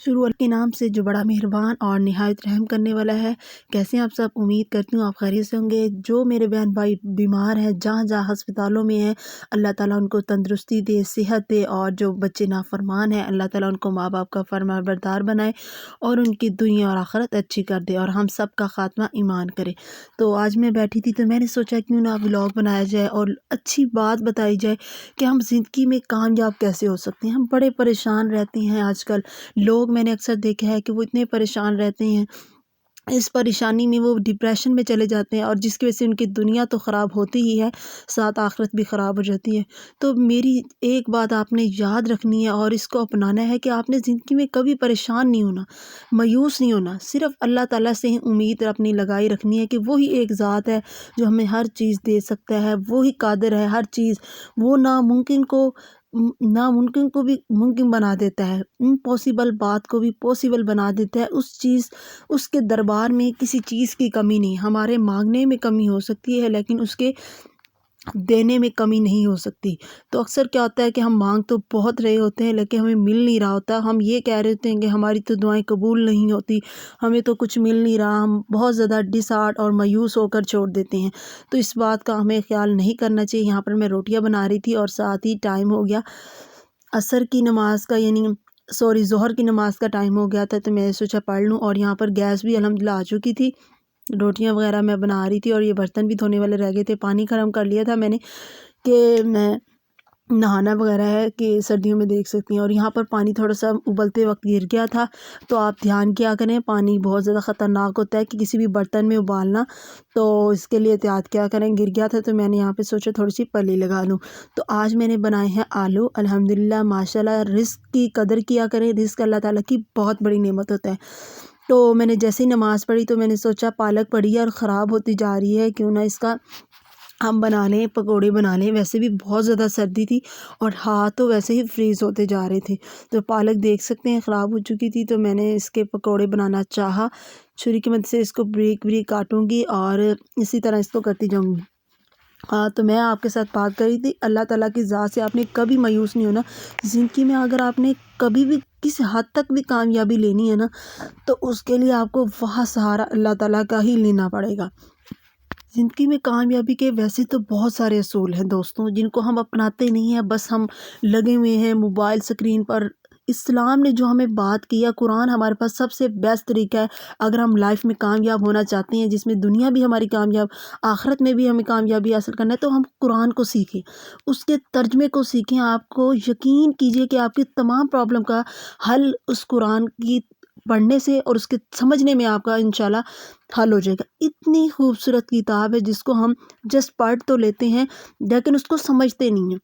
شروع کے نام سے جو بڑا مہربان اور نہایت رحم کرنے والا ہے۔ کیسے ہیں آپ سب؟ امید کرتی ہوں آپ خیریت سے ہوں گے۔ جو میرے بہن بھائی بیمار ہیں، جہاں جہاں ہسپتالوں میں ہیں، اللہ تعالیٰ ان کو تندرستی دے، صحت دے، اور جو بچے نافرمان ہیں اللہ تعالیٰ ان کو ماں باپ کا فرما بردار بنائے اور ان کی دنیا اور آخرت اچھی کر دے، اور ہم سب کا خاتمہ ایمان کرے۔ تو آج میں بیٹھی تھی تو میں نے سوچا کیوں نہ ولاگ بنایا جائے اور اچھی بات بتائی جائے کہ ہم زندگی میں کامیاب کیسے ہو سکتے ہیں۔ ہم بڑے پریشان رہتے ہیں آج کل لوگ، میں نے اکثر دیکھا ہے کہ وہ اتنے پریشان رہتے ہیں، اس پریشانی میں وہ ڈپریشن میں چلے جاتے ہیں، اور جس کی وجہ سے ان کی دنیا تو خراب ہوتی ہی ہے، ساتھ آخرت بھی خراب ہو جاتی ہے۔ تو میری ایک بات آپ نے یاد رکھنی ہے اور اس کو اپنانا ہے کہ آپ نے زندگی میں کبھی پریشان نہیں ہونا، مایوس نہیں ہونا، صرف اللہ تعالیٰ سے ہی امید اپنی لگائی رکھنی ہے کہ وہی ایک ذات ہے جو ہمیں ہر چیز دے سکتا ہے، وہی قادر ہے ہر چیز، وہ ناممکن کو بھی ممکن بنا دیتا ہے، امپاسبل بات کو بھی پاسبل بنا دیتا ہے۔ اس کے دربار میں کسی چیز کی کمی نہیں۔ ہمارے مانگنے میں کمی ہو سکتی ہے لیکن اس کے دینے میں کمی نہیں ہو سکتی۔ تو اکثر کیا ہوتا ہے کہ ہم مانگ تو بہت رہے ہوتے ہیں لیکن ہمیں مل نہیں رہا ہوتا، ہم یہ کہہ رہے ہوتے ہیں کہ ہماری تو دعائیں قبول نہیں ہوتی، ہمیں تو کچھ مل نہیں رہا، ہم بہت زیادہ ڈس ہارٹ اور مایوس ہو کر چھوڑ دیتے ہیں۔ تو اس بات کا ہمیں خیال نہیں کرنا چاہیے۔ یہاں پر میں روٹیاں بنا رہی تھی اور ساتھ ہی ٹائم ہو گیا عصر کی نماز کا، ظہر کی نماز کا ٹائم ہو گیا تھا، تو میں نے سوچا پڑھ لوں، اور یہاں پر گیس بھی الحمدللہ آ چکی تھی، روٹیاں وغیرہ میں بنا رہی تھی، اور یہ برتن بھی دھونے والے رہ گئے تھے۔ پانی گرم کر لیا تھا میں نے کہ میں نہانا وغیرہ ہے کہ سردیوں میں دیکھ سکتی ہیں، اور یہاں پر پانی تھوڑا سا ابلتے وقت گر گیا تھا۔ تو آپ دھیان کیا کریں، پانی بہت زیادہ خطرناک ہوتا ہے کہ کسی بھی برتن میں ابالنا، تو اس کے لیے احتیاط کیا کریں۔ گر گیا تھا تو میں نے یہاں پہ سوچا تھوڑی سی پلی لگا لوں۔ تو آج میں نے بنائے ہیں آلو، الحمدللہ ماشاءاللہ۔ رزق کی قدر کیا کریں، رزق اللہ تعالیٰ کی بہت بڑی نعمت ہوتا ہے۔ تو میں نے جیسے ہی نماز پڑھی تو میں نے سوچا پالک پڑی ہے اور خراب ہوتی جا رہی ہے، کیوں نہ اس کا ہم بنا لیں، پکوڑے بنا لیں۔ ویسے بھی بہت زیادہ سردی تھی اور ہاتھ تو ویسے ہی فریز ہوتے جا رہے تھے، تو پالک دیکھ سکتے ہیں خراب ہو چکی تھی، تو میں نے اس کے پکوڑے بنانا چاہا۔ چھری کی مدد سے اس کو بریک بریک کاٹوں گی اور اسی طرح اس کو کرتی جاؤں گی۔ تو میں آپ کے ساتھ بات کری تھی اللہ تعالیٰ کی ذات سے، آپ نے کبھی مایوس نہیں ہونا زندگی میں۔ اگر آپ نے کبھی بھی کسی حد تک بھی کامیابی لینی ہے نا، تو اس کے لیے آپ کو وہاں سہارا اللہ تعالیٰ کا ہی لینا پڑے گا۔ زندگی میں کامیابی کے ویسے تو بہت سارے اصول ہیں دوستوں، جن کو ہم اپناتے نہیں ہیں، بس ہم لگے ہوئے ہیں موبائل سکرین پر۔ اسلام نے جو ہمیں بات کیا، قرآن ہمارے پاس سب سے بیسٹ طریقہ ہے اگر ہم لائف میں کامیاب ہونا چاہتے ہیں، جس میں دنیا بھی ہماری کامیاب، آخرت میں بھی ہمیں کامیابی حاصل کرنا ہے، تو ہم قرآن کو سیکھیں، اس کے ترجمے کو سیکھیں۔ آپ کو یقین کیجئے کہ آپ کی تمام پرابلم کا حل اس قرآن کی پڑھنے سے اور اس کے سمجھنے میں آپ کا انشاءاللہ حل ہو جائے گا۔ اتنی خوبصورت کتاب ہے جس کو ہم جسٹ پڑھ تو لیتے ہیں لیکن اس کو سمجھتے نہیں ہیں۔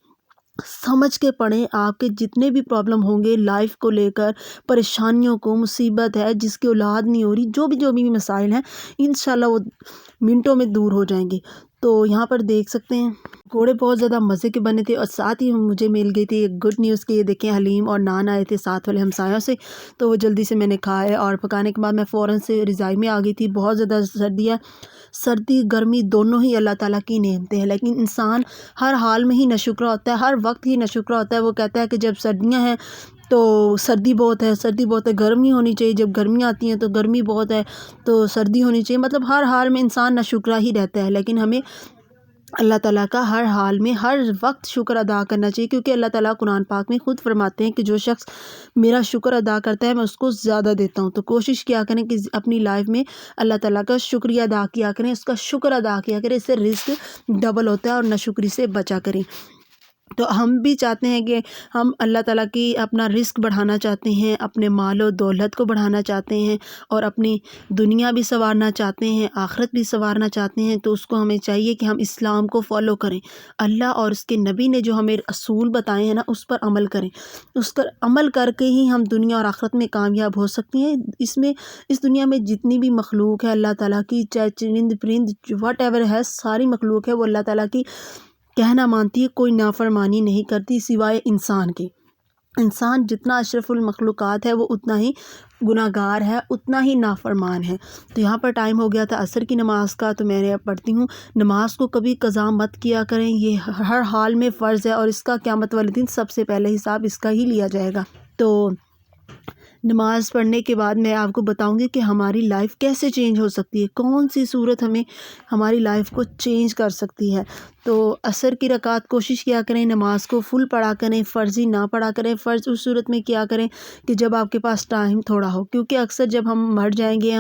سمجھ کے پڑھیں، آپ کے جتنے بھی پرابلم ہوں گے لائف کو لے کر، پریشانیوں کو، مصیبت ہے، جس کی اولاد نہیں ہو رہی، جو بھی مسائل ہیں، انشاءاللہ وہ منٹوں میں دور ہو جائیں گے۔ تو یہاں پر دیکھ سکتے ہیں پکوڑے بہت زیادہ مزے کے بنے تھے، اور ساتھ ہی مجھے مل گئی تھی ایک گڈ نیوز کہ یہ دیکھیں حلیم اور نان آئے تھے ساتھ والے ہمسایوں سے، تو وہ جلدی سے میں نے کھائے، اور پکانے کے بعد میں فوراً سے رضائی میں آ گئی تھی۔ بہت زیادہ سردی گرمی دونوں ہی اللہ تعالیٰ کی نعمتیں ہیں، لیکن انسان ہر حال میں ہی ناشکرہ ہوتا ہے، ہر وقت ہی ناشکرہ ہوتا ہے۔ وہ کہتا ہے کہ جب سردیاں ہیں تو سردی بہت ہے، گرمی ہونی چاہیے، جب گرمیاں آتی ہیں تو گرمی بہت ہے تو سردی ہونی چاہیے، مطلب ہر حال میں انسان ناشکرہ ہی رہتا ہے۔ لیکن ہمیں اللہ تعالیٰ کا ہر حال میں ہر وقت شکر ادا کرنا چاہیے، کیونکہ اللہ تعالیٰ قرآن پاک میں خود فرماتے ہیں کہ جو شخص میرا شکر ادا کرتا ہے میں اس کو زیادہ دیتا ہوں۔ تو کوشش کیا کریں کہ اپنی لائف میں اللہ تعالیٰ کا شکریہ ادا کیا کریں، اس کا شکر ادا کیا کریں، اس سے رزق ڈبل ہوتا ہے، اور ناشکری سے بچا کریں۔ تو ہم بھی چاہتے ہیں کہ ہم اللہ تعالیٰ کی اپنا رزق بڑھانا چاہتے ہیں، اپنے مال و دولت کو بڑھانا چاہتے ہیں، اور اپنی دنیا بھی سنوارنا چاہتے ہیں، آخرت بھی سنوارنا چاہتے ہیں، تو اس کو ہمیں چاہیے کہ ہم اسلام کو فالو کریں۔ اللہ اور اس کے نبی نے جو ہمیں اصول بتائے ہیں نا، اس پر عمل کریں، اس پر عمل کر کے ہی ہم دنیا اور آخرت میں کامیاب ہو سکتے ہیں۔ اس دنیا میں جتنی بھی مخلوق ہے اللہ تعالیٰ کی، چاہے چرند پرند واٹ ایور ہے، ساری مخلوق ہے وہ اللہ تعالیٰ کی کہنا مانتی ہے، کوئی نافرمانی نہیں کرتی سوائے انسان کے۔ انسان جتنا اشرف المخلوقات ہے وہ اتنا ہی گناہگار ہے، اتنا ہی نافرمان ہے۔ تو یہاں پر ٹائم ہو گیا تھا عصر کی نماز کا، تو میں اب پڑھتی ہوں۔ نماز کو کبھی قضا مت کیا کریں، یہ ہر حال میں فرض ہے، اور اس کا قیامت والے دن سب سے پہلے حساب اس کا ہی لیا جائے گا۔ تو نماز پڑھنے کے بعد میں آپ کو بتاؤں گی کہ ہماری لائف کیسے چینج ہو سکتی ہے، کون سی صورت ہمیں ہماری لائف کو چینج کر سکتی ہے۔ تو عصر کی رکعت کوشش کیا کریں نماز کو فل پڑھا کریں، فرضی نہ پڑھا کریں۔ فرض اس صورت میں کیا کریں کہ جب آپ کے پاس ٹائم تھوڑا ہو، کیونکہ اکثر جب ہم مر جائیں گے،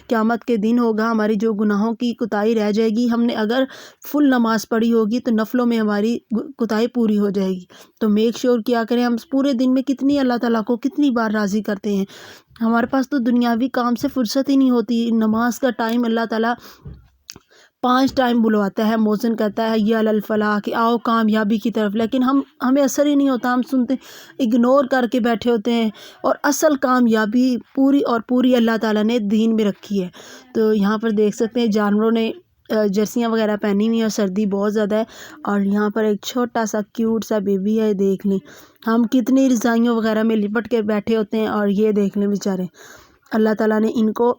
قیامت کے دن ہوگا، ہماری جو گناہوں کی کوتاہی رہ جائے گی، ہم نے اگر فل نماز پڑھی ہوگی تو نفلوں میں ہماری کوتاہی پوری ہو جائے گی۔ تو میک شور کیا کریں ہم پورے دن میں کتنی اللہ تعالیٰ کو کتنی بار راضی کرتے ہیں۔ ہمارے پاس تو دنیاوی کام سے فرصت ہی نہیں ہوتی، نماز کا ٹائم اللہ تعالیٰ 5 ٹائم بلواتا ہے، موذن کہتا ہے حی علی الفلاح کہ آؤ کامیابی کی طرف، لیکن ہمیں اثر ہی نہیں ہوتا، ہم سنتے اگنور کر کے بیٹھے ہوتے ہیں۔ اور اصل کامیابی پوری اور پوری اللہ تعالیٰ نے دین میں رکھی ہے۔ تو یہاں پر دیکھ سکتے ہیں جانوروں نے جرسیاں وغیرہ پہنی ہوئی ہیں اور سردی بہت زیادہ ہے، اور یہاں پر ایک چھوٹا سا کیوٹ سا بیبی ہے، دیکھ لیں ہم کتنی رضائیوں وغیرہ میں لپٹ کے بیٹھے ہوتے ہیں، اور یہ دیکھ لیں بیچارے اللہ تعالیٰ نے ان کو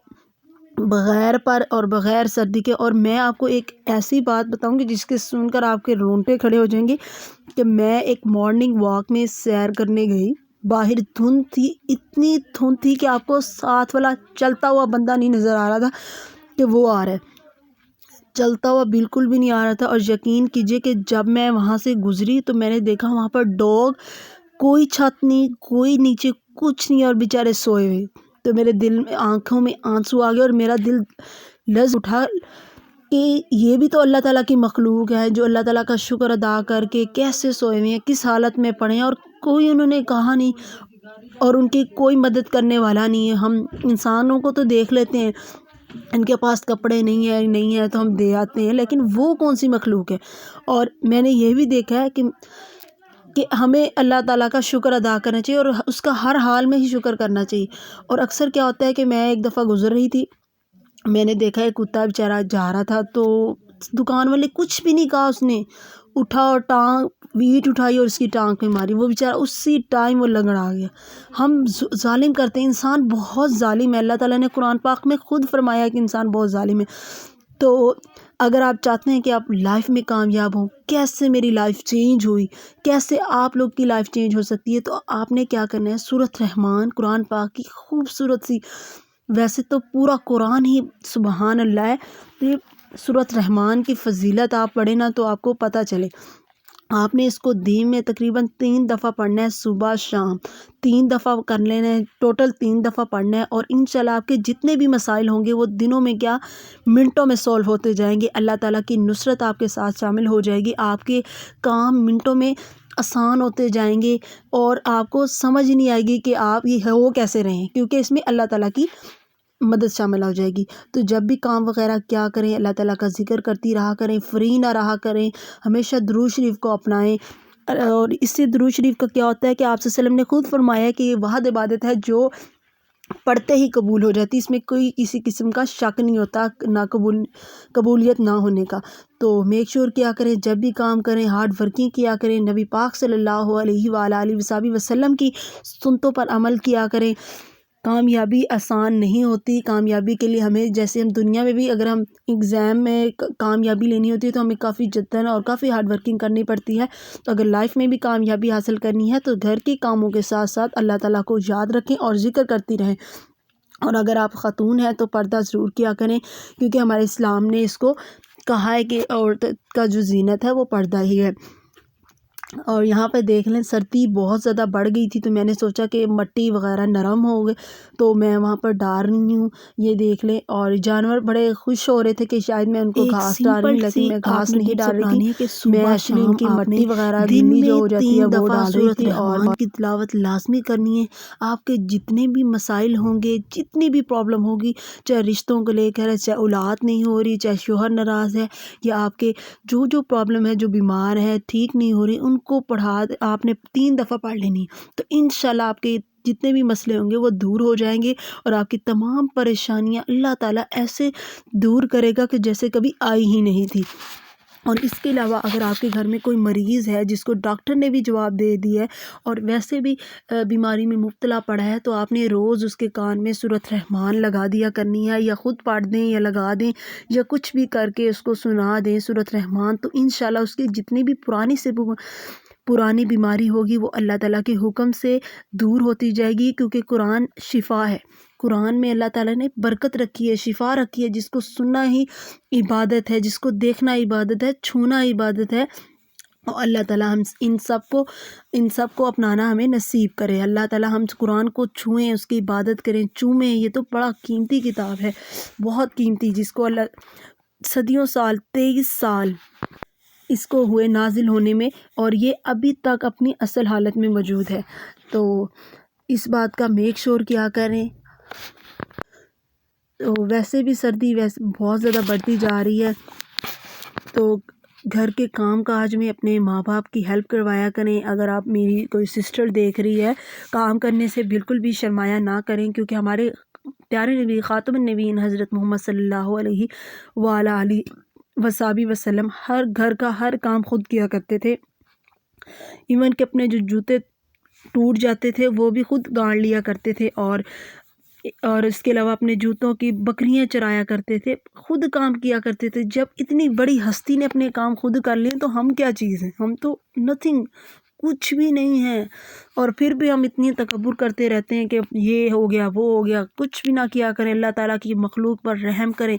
بغیر پر اور بغیر سردی کے۔ اور میں آپ کو ایک ایسی بات بتاؤں گی جس کے سن کر آپ کے رونگٹے کھڑے ہو جائیں گے کہ میں ایک مارننگ واک میں سیر کرنے گئی، باہر دھند تھی، اتنی دھند تھی کہ آپ کو ساتھ والا چلتا ہوا بندہ نہیں نظر آ رہا تھا کہ وہ آ رہا ہے، چلتا ہوا بالکل بھی نہیں آ رہا تھا۔ اور یقین کیجئے کہ جب میں وہاں سے گزری تو میں نے دیکھا وہاں پر ڈاگ، کوئی چھت نہیں، کوئی نیچے کچھ نہیں، اور بیچارے سوئے ہوئے۔ تو میرے دل میں آنکھوں میں آنسو آ گئے، اور میرا دل لرز اٹھا کہ یہ بھی تو اللہ تعالیٰ کی مخلوق ہے جو اللہ تعالیٰ کا شکر ادا کر کے کیسے سوئے ہوئے ہیں، کس حالت میں پڑے ہیں، اور کوئی انہوں نے کہا نہیں، اور ان کی کوئی مدد کرنے والا نہیں ہے۔ ہم انسانوں کو تو دیکھ لیتے ہیں، ان کے پاس کپڑے نہیں ہیں تو ہم دے آتے ہیں، لیکن وہ کون سی مخلوق ہے۔ اور میں نے یہ بھی دیکھا ہے کہ ہمیں اللہ تعالیٰ کا شکر ادا کرنا چاہیے، اور اس کا ہر حال میں ہی شکر کرنا چاہیے۔ اور اکثر کیا ہوتا ہے کہ میں ایک دفعہ گزر رہی تھی، میں نے دیکھا ایک کتا بیچارہ جا رہا تھا، تو دکان والے کچھ بھی نہیں کہا، اس نے اٹھا اور ٹانگ ویٹ اٹھائی اور اس کی ٹانگ پہ ماری، وہ بیچارہ اسی ٹائم وہ لنگڑا گیا۔ ہم ظالم کرتے ہیں، انسان بہت ظالم ہے، اللہ تعالیٰ نے قرآن پاک میں خود فرمایا کہ انسان بہت ظالم ہے۔ تو اگر آپ چاہتے ہیں کہ آپ لائف میں کامیاب ہوں، کیسے میری لائف چینج ہوئی، کیسے آپ لوگ کی لائف چینج ہو سکتی ہے، تو آپ نے کیا کرنا ہے، سورۃ رحمان قرآن پاک کی خوبصورت سی، ویسے تو پورا قرآن ہی سبحان اللہ ہے، یہ سورۃ رحمان کی فضیلت آپ پڑھیں نا تو آپ کو پتہ چلے۔ آپ نے اس کو دن میں تقریباً 3 دفعہ پڑھنا ہے، صبح شام 3 دفعہ کر لینا ہے، ٹوٹل 3 دفعہ پڑھنا ہے، اور انشاءاللہ آپ کے جتنے بھی مسائل ہوں گے وہ دنوں میں کیا منٹوں میں سولو ہوتے جائیں گے۔ اللہ تعالیٰ کی نصرت آپ کے ساتھ شامل ہو جائے گی، آپ کے کام منٹوں میں آسان ہوتے جائیں گے، اور آپ کو سمجھ نہیں آئے گی کہ آپ یہ ہو کیسے رہیں، کیونکہ اس میں اللہ تعالیٰ کی مدد شامل ہو جائے گی۔ تو جب بھی کام وغیرہ کیا کریں، اللہ تعالیٰ کا ذکر کرتی رہا کریں، فری نہ رہا کریں، ہمیشہ درود شریف کو اپنائیں۔ اور اس سے درود شریف کا کیا ہوتا ہے کہ آپ صلی اللہ علیہ وسلم نے خود فرمایا کہ یہ واحد عبادت ہے جو پڑھتے ہی قبول ہو جاتی، اس میں کوئی کسی قسم کا شک نہیں ہوتا، نہ قبولیت نہ ہونے کا۔ تو میک شور کیا کریں، جب بھی کام کریں ہارڈ ورکنگ کیا کریں، نبی پاک صلی اللہ علیہ وآلہ وسلم کی سنتوں پر عمل کیا کریں۔ کامیابی آسان نہیں ہوتی، کامیابی کے لیے ہمیں، جیسے ہم دنیا میں بھی اگر ہم ایگزام میں کامیابی لینی ہوتی ہے تو ہمیں کافی جدن اور کافی ہارڈ ورکنگ کرنی پڑتی ہے۔ تو اگر لائف میں بھی کامیابی حاصل کرنی ہے تو گھر کے کاموں کے ساتھ ساتھ اللہ تعالیٰ کو یاد رکھیں اور ذکر کرتی رہیں۔ اور اگر آپ خاتون ہیں تو پردہ ضرور کیا کریں، کیونکہ ہمارے اسلام نے اس کو کہا ہے کہ عورت کا جو زینت ہے وہ پردہ ہی ہے۔ اور یہاں پہ دیکھ لیں سردی بہت زیادہ بڑھ گئی تھی، تو میں نے سوچا کہ مٹی وغیرہ نرم ہو گئے تو میں وہاں پر ڈال رہی ہوں، یہ دیکھ لیں۔ اور جانور بڑے خوش ہو رہے تھے کہ شاید میں ان کو گھاس ڈال رہی ہوں، لیکن میں گھاس نہیں ڈال رہی تھی، میں ایکچولی ان کی مٹی وغیرہ گیلی جو ہو جاتی ہے وہ ڈال رہی تھی۔ اور کی تلاوت لازمی کرنی ہے، آپ کے جتنے بھی مسائل ہوں گے، جتنی بھی پرابلم ہوگی، چاہے رشتوں کو لے کر، چاہے اولاد نہیں ہو رہی، چاہے شوہر ناراض ہے، یا آپ کے جو پرابلم ہے، جو بیمار ہے، ٹھیک نہیں ہو رہی، ان کو پڑھا آپ نے 3 دفعہ پڑھ لینی، تو انشاءاللہ آپ کے جتنے بھی مسئلے ہوں گے وہ دور ہو جائیں گے، اور آپ کی تمام پریشانیاں اللہ تعالیٰ ایسے دور کرے گا کہ جیسے کبھی آئی ہی نہیں تھی۔ اور اس کے علاوہ اگر آپ کے گھر میں کوئی مریض ہے جس کو ڈاکٹر نے بھی جواب دے دیا ہے اور ویسے بھی بیماری میں مبتلا پڑا ہے، تو آپ نے روز اس کے کان میں سورۃ رحمان لگا دیا کرنی ہے، یا خود پڑھ دیں یا لگا دیں، یا کچھ بھی کر کے اس کو سنا دیں سورۃ رحمان، تو انشاءاللہ اس کے جتنے بھی پرانی بیماری ہوگی وہ اللہ تعالیٰ کے حکم سے دور ہوتی جائے گی، کیونکہ قرآن شفا ہے۔ قرآن میں اللہ تعالیٰ نے برکت رکھی ہے، شفا رکھی ہے، جس کو سننا ہی عبادت ہے، جس کو دیکھنا عبادت ہے، چھونا عبادت ہے۔ اور اللہ تعالیٰ ہم ان سب کو اپنانا ہمیں نصیب کرے۔ اللہ تعالیٰ ہم قرآن کو چھوئیں، اس کی عبادت کریں، چومیں۔ یہ تو بڑا قیمتی کتاب ہے، بہت قیمتی، جس کو اللہ صدیوں سال 23 سال اس کو ہوئے نازل ہونے میں، اور یہ ابھی تک اپنی اصل حالت میں موجود ہے۔ تو اس بات کا میک شور کیا کریں۔ تو ویسے بھی سردی بہت زیادہ بڑھتی جا رہی ہے، تو گھر کے کام کاج میں اپنے ماں باپ کی ہیلپ کروایا کریں۔ اگر آپ میری کوئی سسٹر دیکھ رہی ہے، کام کرنے سے بالکل بھی شرمایا نہ کریں، کیونکہ ہمارے پیارے نبی خاتم النبیین حضرت محمد صلی اللہ علیہ وآلہ وصحبہ وسلم ہر گھر کا ہر کام خود کیا کرتے تھے۔ ایون کہ اپنے جو جوتے ٹوٹ جاتے تھے وہ بھی خود گاڑ لیا کرتے تھے، اور اس کے علاوہ اپنے جوتوں کی بکریاں چرایا کرتے تھے، خود کام کیا کرتے تھے۔ جب اتنی بڑی ہستی نے اپنے کام خود کر لیے تو ہم کیا چیز ہیں؟ ہم تو نتھنگ، کچھ بھی نہیں ہے۔ اور پھر بھی ہم اتنی تکبر کرتے رہتے ہیں کہ یہ ہو گیا وہ ہو گیا۔ کچھ بھی نہ کیا کریں، اللہ تعالیٰ کی مخلوق پر رحم کریں،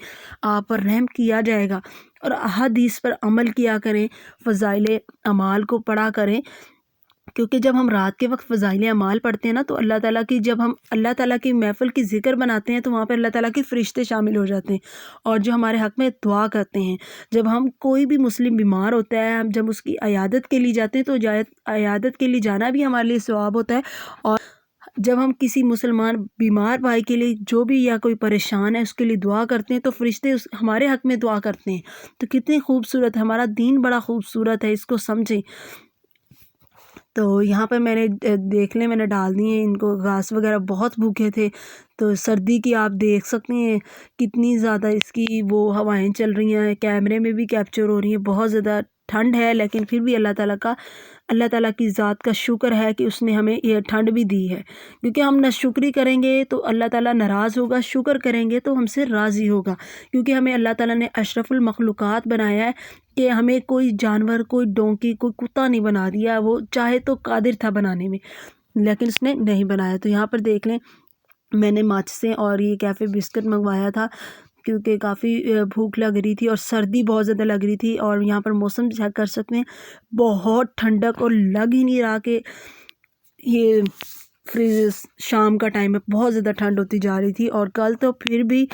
آپ پر رحم کیا جائے گا۔ اور احادیث پر عمل کیا کریں، فضائل اعمال کو پڑھا کریں، کیونکہ جب ہم رات کے وقت فضائل اعمال پڑھتے ہیں نا، تو جب ہم اللہ تعالیٰ کی محفل کی ذکر بناتے ہیں تو وہاں پہ اللہ تعالیٰ کے فرشتے شامل ہو جاتے ہیں، اور جو ہمارے حق میں دعا کرتے ہیں۔ جب ہم کوئی بھی مسلم بیمار ہوتا ہے، ہم جب اس کی عیادت کے لیے جاتے ہیں تو عیادت کے لیے جانا بھی ہمارے لیے ثواب ہوتا ہے۔ اور جب ہم کسی مسلمان بیمار بھائی کے لیے، جو بھی یا کوئی پریشان ہے، اس کے لیے دعا کرتے ہیں تو فرشتے ہمارے حق میں دعا کرتے ہیں۔ تو کتنی خوبصورت ہے ہمارا دین، بڑا خوبصورت ہے، اس کو سمجھیں۔ تو یہاں پہ میں نے ڈال دی ہیں ان کو گھاس وغیرہ، بہت بھوکے تھے۔ تو سردی کی آپ دیکھ سکتے ہیں کتنی زیادہ اس کی وہ ہوائیں چل رہی ہیں، کیمرے میں بھی کیپچر ہو رہی ہیں۔ بہت زیادہ ٹھنڈ ہے، لیکن پھر بھی اللہ تعالیٰ کی ذات کا شکر ہے کہ اس نے ہمیں یہ ٹھنڈ بھی دی ہے، کیونکہ ہم ناشکری کریں گے تو اللہ تعالیٰ ناراض ہوگا، شکر کریں گے تو ہم سے راضی ہوگا، کیونکہ ہمیں اللہ تعالیٰ نے اشرف المخلوقات بنایا ہے، کہ ہمیں کوئی جانور، کوئی ڈونکی، کوئی کتا نہیں بنا دیا۔ وہ چاہے تو قادر تھا بنانے میں، لیکن اس نے نہیں بنایا۔ تو یہاں پر دیکھ لیں، میں نے ماچسیں اور یہ کیفے بسکٹ منگوایا تھا، کیونکہ کافی بھوک لگ رہی تھی اور سردی بہت زیادہ لگ رہی تھی۔ اور یہاں پر موسم چیک کر سکتے ہیں، بہت ٹھنڈک، اور لگ ہی نہیں رہا کہ یہ شام کا ٹائم ہے، بہت زیادہ ٹھنڈ ہوتی جا رہی تھی۔ اور کل تو پھر بھی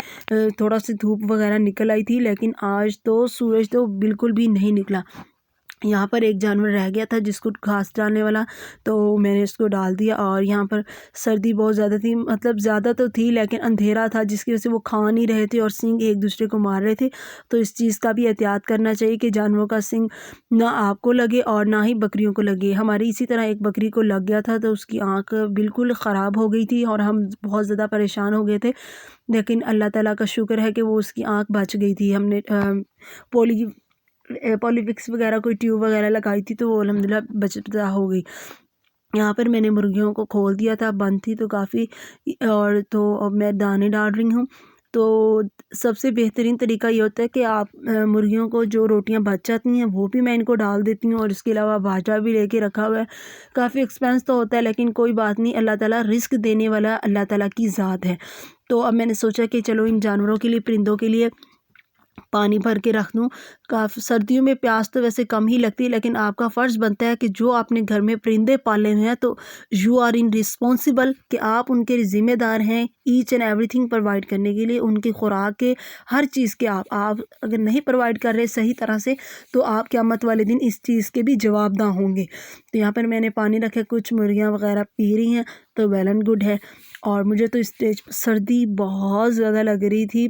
تھوڑا سی دھوپ وغیرہ نکل آئی تھی، لیکن آج تو سورج تو بالکل بھی نہیں نکلا۔ یہاں پر ایک جانور رہ گیا تھا جس کو گھاس ڈالنے والا، تو میں نے اس کو ڈال دیا۔ اور یہاں پر سردی بہت زیادہ تھی، مطلب زیادہ تو تھی لیکن اندھیرا تھا، جس کی وجہ سے وہ کھا نہیں رہے تھے اور سینگ ایک دوسرے کو مار رہے تھے۔ تو اس چیز کا بھی احتیاط کرنا چاہیے کہ جانوروں کا سینگ نہ آپ کو لگے اور نہ ہی بکریوں کو لگے۔ ہماری اسی طرح ایک بکری کو لگ گیا تھا، تو اس کی آنکھ بالکل خراب ہو گئی تھی اور ہم بہت زیادہ پریشان ہو گئے تھے، لیکن اللہ تعالیٰ کا شکر ہے کہ وہ اس کی آنکھ بچ گئی تھی۔ ہم نے پولی فکس وغیرہ کوئی ٹیوب وغیرہ لگائی تھی، تو وہ الحمدللہ بچتا ہو گئی۔ یہاں پر میں نے مرغیوں کو کھول دیا تھا، بند تھی تو کافی، اور تو اب میں دانے ڈال رہی ہوں۔ تو سب سے بہترین طریقہ یہ ہوتا ہے کہ آپ مرغیوں کو جو روٹیاں بچ جاتی ہیں وہ بھی میں ان کو ڈال دیتی ہوں، اور اس کے علاوہ باجرہ بھی لے کے رکھا ہوا ہے۔ کافی ایکسپینس تو ہوتا ہے، لیکن کوئی بات نہیں، اللہ تعالیٰ رزق دینے والا اللہ تعالیٰ کی ذات ہے۔ تو اب میں نے سوچا کہ چلو ان جانوروں کے لیے، پرندوں کے لیے پانی بھر کے رکھ دوں۔ کافی سردیوں میں پیاس تو ویسے کم ہی لگتی ہے، لیکن آپ کا فرض بنتا ہے کہ جو آپ نے گھر میں پرندے پالے ہوئے ہیں، تو یو آر ان رسپانسبل، کہ آپ ان کے ذمہ دار ہیں each and everything provide کرنے کے لیے، ان کی خوراک کے ہر چیز کے۔ آپ اگر نہیں پرووائڈ کر رہے صحیح طرح سے، تو آپ قیامت والے دن اس چیز کے بھی جواب دہ ہوں گے۔ تو یہاں پر میں نے پانی رکھا، کچھ مرغیاں وغیرہ پی رہی ہیں، تو ویل اینڈ گڈ ہے۔ اور مجھے تو اس اسٹیج پر سردی بہت زیادہ لگ رہی تھی،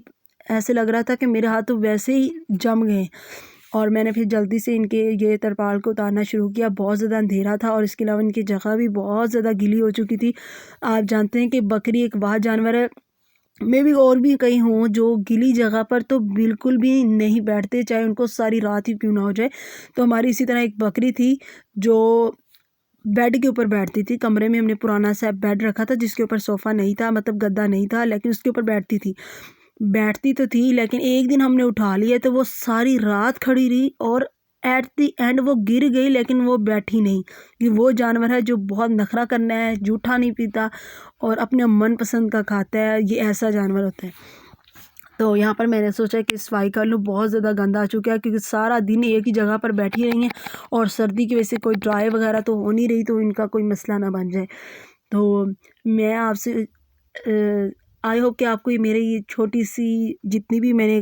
ایسے لگ رہا تھا کہ میرے ہاتھ تو ویسے ہی جم گئے، اور میں نے پھر جلدی سے ان کے یہ ترپال کو اتارنا شروع کیا۔ بہت زیادہ اندھیرا تھا، اور اس کے علاوہ ان کی جگہ بھی بہت زیادہ گیلی ہو چکی تھی۔ آپ جانتے ہیں کہ بکری ایک وہ جانور ہے، میں بھی اور بھی کہیں ہوں، جو گیلی جگہ پر تو بالکل بھی نہیں بیٹھتے، چاہے ان کو ساری رات ہی کیوں نہ ہو جائے۔ تو ہماری اسی طرح ایک بکری تھی جو بیڈ کے اوپر بیٹھتی تھی۔ کمرے میں ہم نے پرانا سا بیڈ رکھا تھا جس کے اوپر صوفہ نہیں تھا، مطلب گدا نہیں تھا، لیکن اس کے اوپر بیٹھتی تو تھی، لیکن ایک دن ہم نے اٹھا لیا تو وہ ساری رات کھڑی رہی، اور ایٹ دی اینڈ وہ گر گئی لیکن وہ بیٹھی نہیں. یہ وہ جانور ہے جو بہت نخرہ کرنا ہے، جھوٹا نہیں پیتا اور اپنے من پسند کا کھاتا ہے. یہ ایسا جانور ہوتا ہے. تو یہاں پر میں نے سوچا کہ صفائی کر لوں. بہت زیادہ گندا آ چکا ہے کیونکہ سارا دن ایک ہی جگہ پر بیٹھی رہی ہیں اور سردی کی وجہ سے کوئی ڈرائی وغیرہ تو ہو نہیں رہی تو ان کا کوئی مسئلہ نہ بن جائے. تو میں آپ سے آئی ہوپ کہ آپ کو میرے یہ چھوٹی سی جتنی بھی میں نے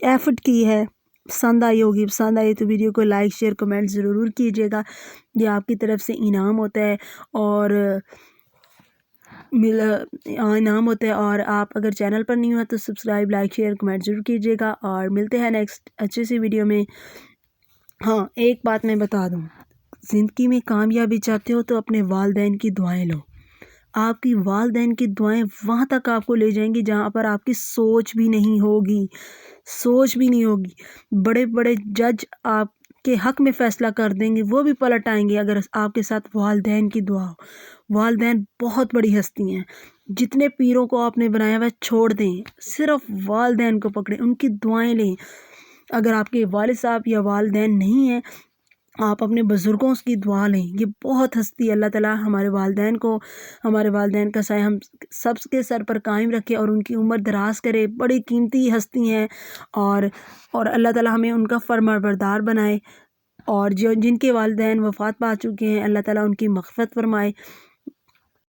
ایفرٹ کی ہے پسند آئی ہوگی. پسند آئی تو ویڈیو کو لائک شیئر کمنٹ ضرور کیجیے گا. یہ آپ کی طرف سے انعام ہوتا ہے اور انعام ہوتا ہے. اور آپ اگر چینل پر نہیں ہو تو سبسکرائب لائک شیئر کمنٹ ضرور کیجیے گا. اور ملتے ہیں نیکسٹ اچھے سی ویڈیو میں. ہاں ایک بات میں بتا دوں، زندگی میں کامیابی چاہتے ہو تو اپنے والدین کی دعائیں لو. آپ کی والدین کی دعائیں وہاں تک آپ کو لے جائیں گی جہاں پر آپ کی سوچ بھی نہیں ہوگی. بڑے بڑے جج آپ کے حق میں فیصلہ کر دیں گے، وہ بھی پلٹ آئیں گے اگر آپ کے ساتھ والدین کی دعا ہو. والدین بہت بڑی ہستی ہیں. جتنے پیروں کو آپ نے بنایا ہوا چھوڑ دیں، صرف والدین کو پکڑیں، ان کی دعائیں لیں. اگر آپ کے والد صاحب یا والدین نہیں ہیں، آپ اپنے بزرگوں کی دعا لیں. یہ بہت ہستی ہے. اللہ تعالیٰ ہمارے والدین کا سایہ ہم سب کے سر پر قائم رکھے اور ان کی عمر دراز کرے. بڑی قیمتی ہستی ہیں اور اللہ تعالیٰ ہمیں ان کا فرمانبردار بنائے. اور جن کے والدین وفات پا چکے ہیں اللہ تعالیٰ ان کی مغفرت فرمائے.